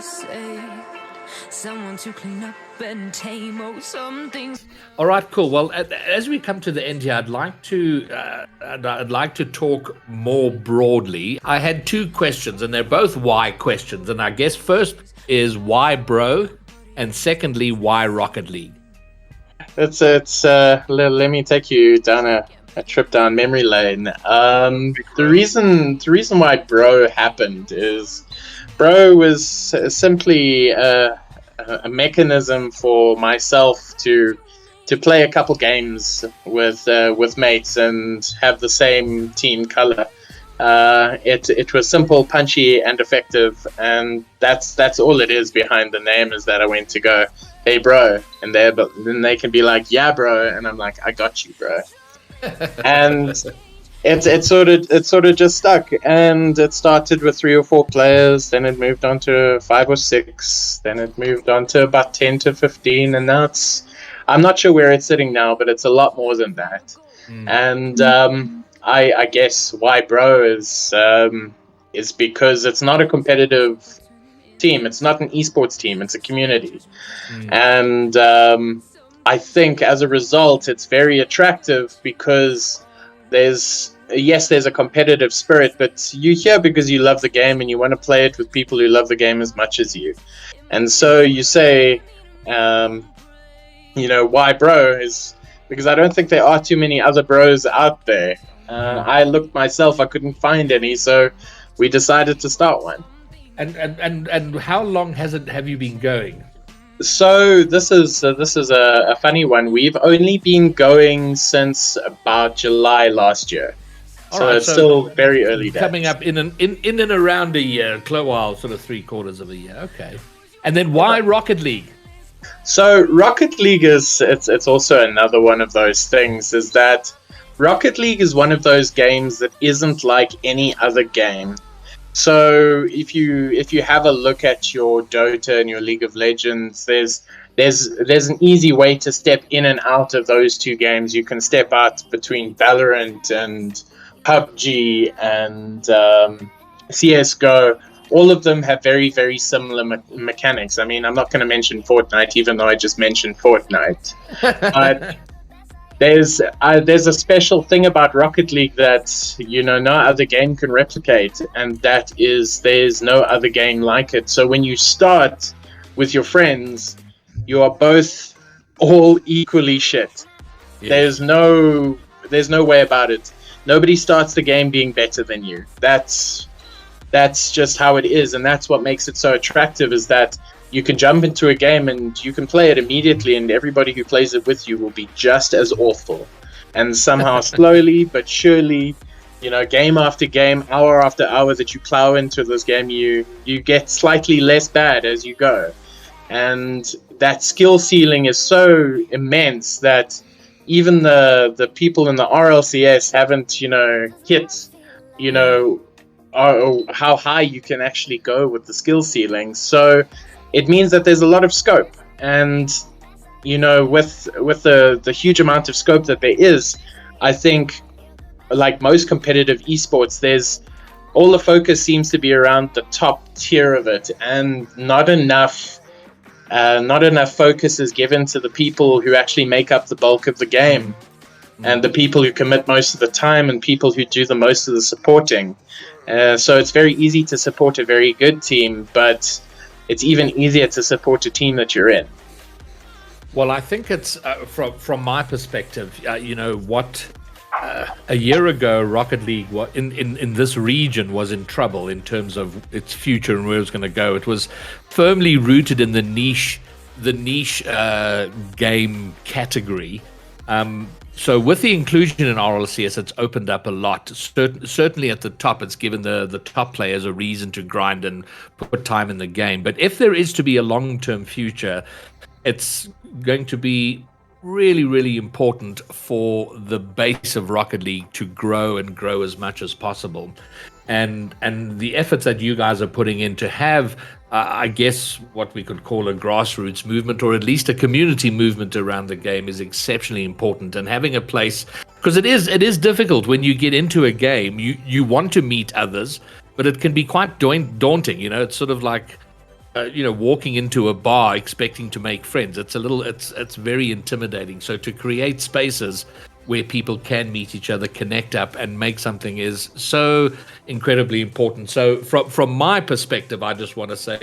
say someone to clean up and tame some things. All right, cool. Well, as we come to the end here, I'd like to talk more broadly. I had two questions, and they're both why questions. And I guess first is why Bro, and secondly, why Rocket League? Let me take you down a trip down memory lane. The reason why Bro happened is Bro was simply a mechanism for myself to play a couple games with mates and have the same team color. It was simple, punchy, and effective, and that's all it is behind the name. Is that I went to go, hey bro, and then they can be like, yeah bro, and I'm like, I got you, bro. And it sort of just stuck, and it started with 3 or 4 players, then it moved on to 5 or 6, then it moved on to about 10 to 15, and now I'm not sure where it's sitting now, but it's a lot more than that. And I guess why Bro is because it's not a competitive team, it's not an esports team, it's a community. And I think as a result it's very attractive because there's a competitive spirit, but you're here because you love the game and you want to play it with people who love the game as much as you. And so you say, why Bro is because I don't think there are too many other bros out there. I looked myself, I couldn't find any, so we decided to start one. And how long have you been going? So this is a funny one. We've only been going since about July last year. So it's still very early days. Coming up in and around a year, well, sort of 3/4 of a year. Okay. And then why Rocket League? So Rocket League it's also another one of those things, is that Rocket League is one of those games that isn't like any other game. So if you have a look at your Dota and your League of Legends, there's an easy way to step in and out of those two games. You can step out between Valorant and PUBG and CSGO. All of them have very, very similar mechanics. I mean, I'm not going to mention Fortnite, even though I just mentioned Fortnite. But there's a special thing about Rocket League that no other game can replicate, and that is there's no other game like it. So when you start with your friends, you are both all equally shit. Yeah. There's no way about it. Nobody starts the game being better than you. That's just how it is, and that's what makes it so attractive, is that you can jump into a game and you can play it immediately, and everybody who plays it with you will be just as awful. And somehow slowly but surely, game after game, hour after hour that you plow into this game, you get slightly less bad as you go. And that skill ceiling is so immense that even the people in the RLCS haven't, hit, how high you can actually go with the skill ceiling. So it means that there's a lot of scope, and with the huge amount of scope that there is, I think, like most competitive esports, there's all the focus seems to be around the top tier of it, and not enough focus is given to the people who actually make up the bulk of the game, and the people who commit most of the time, and people who do the most of the supporting. So it's very easy to support a very good team, but it's even easier to support a team that you're in. Well, I think it's from my perspective, a year ago, Rocket League in this region was in trouble in terms of its future and where it was going to go. It was firmly rooted in the niche game category. So with the inclusion in RLCS, it's opened up a lot. Certainly at the top, it's given the top players a reason to grind and put time in the game. But if there is to be a long-term future, it's going to be really, really important for the base of Rocket League to grow and grow as much as possible. And the efforts that you guys are putting in to have, I guess, what we could call a grassroots movement, or at least a community movement around the game, is exceptionally important. And having a place, because it is difficult when you get into a game, you want to meet others, but it can be quite daunting. It's sort of like walking into a bar expecting to make friends. It's very intimidating. So to create spaces where people can meet each other, connect up, and make something is so incredibly important. So from my perspective, I just want to say,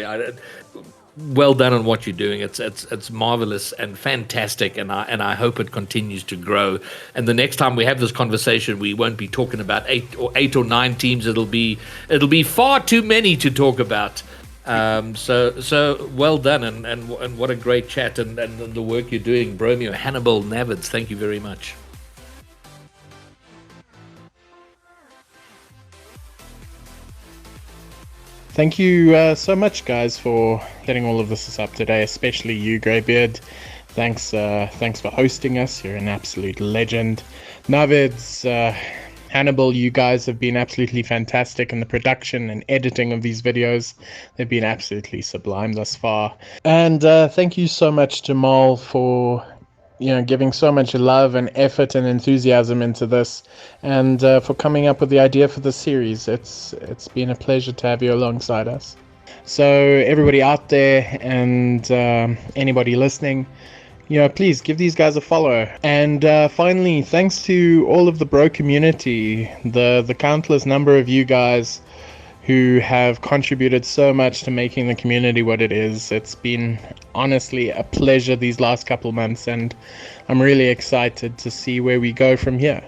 well done on what you're doing. It's marvelous and fantastic, and I hope it continues to grow. And the next time we have this conversation, we won't be talking about eight or nine teams. It'll be far too many to talk about. So well done, and what a great chat, and the work you're doing, Bromeo, Hannibal, NaVeDs. Thank you very much. Thank you so much, guys, for getting all of this up today, especially you, Greybeard. Thanks for hosting us. You're an absolute legend. NaVeDs, Hannibal, you guys have been absolutely fantastic in the production and editing of these videos. They've been absolutely sublime thus far. And thank you so much to Mal for giving so much love and effort and enthusiasm into this, and for coming up with the idea for the series. It's been a pleasure to have you alongside us. So everybody out there and anybody listening, please give these guys a follow. And finally, thanks to all of the bro community, the countless number of you guys who have contributed so much to making the community what it is. It's been honestly a pleasure these last couple months, and I'm really excited to see where we go from here.